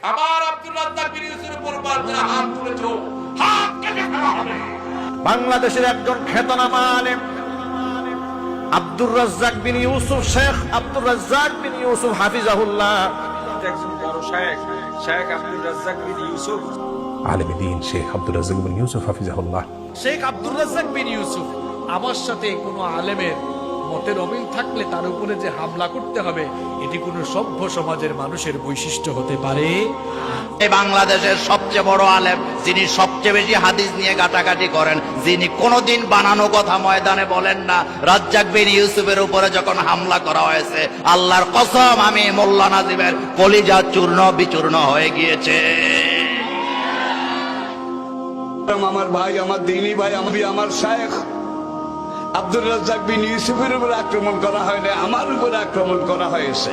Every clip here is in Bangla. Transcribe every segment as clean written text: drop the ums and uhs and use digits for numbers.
আমার আব্দুর রাজ্জাক বিন ইউসুফের উপর যারা হাত তুলেছো, হাত কেটে ফেলা হবে। বাংলাদেশের একজন খ্যাতনামা আলেম আব্দুর রাজ্জাক বিন ইউসুফ, শেখ আব্দুর রাজ্জাক বিন ইউসুফ হাফিজাহুল্লাহ, একজন বড় শায়েখ, শায়েখ আব্দুর রাজ্জাক বিন ইউসুফ, আলেম দ্বীন শেখ আব্দুর রাজ্জাক বিন ইউসুফ হাফিজাহুল্লাহ। শেখ আব্দুর রাজ্জাক বিন ইউসুফ, আমার সাথে কোনো আলেমের মতের অমিল থাকলে তার উপরে যে হামলা করতে হবে, এটি কোনো সভ্য সমাজের মানুষের বৈশিষ্ট্য হতে পারে? এই বাংলাদেশের সবচেয়ে বড় আলেম, যিনি সবচেয়ে বেশি হাদিস নিয়ে গাটাগাটি করেন, যিনি কোনোদিন বানানো কথা ময়দানে বলেন না, রাজ্জাক বিন ইউসুফের উপরে যখন হামলা করা হয়েছে, আল্লাহর কসম আমি মোল্লা নাজিমের কলিজা চূর্ণ বিচূর্ণ হয়ে গিয়েছে। আমার ভাই, আমার দিনী ভাই, আমার শায়েখ আব্দুর রাজ্জাক বিন ইউসুফের উপর আক্রমণ করা হয় না, আমার উপর আক্রমণ করা হয়েছে।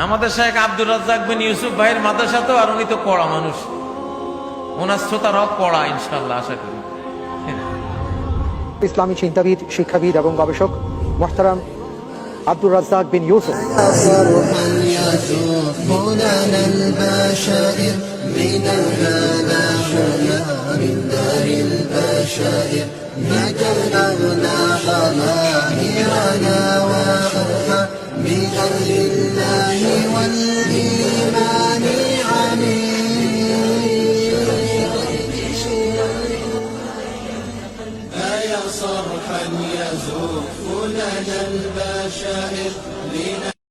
আমাদের শেখ আব্দুর রাজ্জাক বিন ইউসুফ ভাইয়ের মাদ্রাসা তো, আর উনি তো পড়া মানুষ, ওনার শ্রোতারাও পড়া, ইনশাল্লাহ আশা করি। ইসলামী চিন্তাবিদ, শিক্ষাবিদ এবং গবেষক মোহতারাম আব্দুর রাজ্জাক বিন ইউসুফ। بك الأغنى حماهرنا وأخفى بأهل الله والإيمان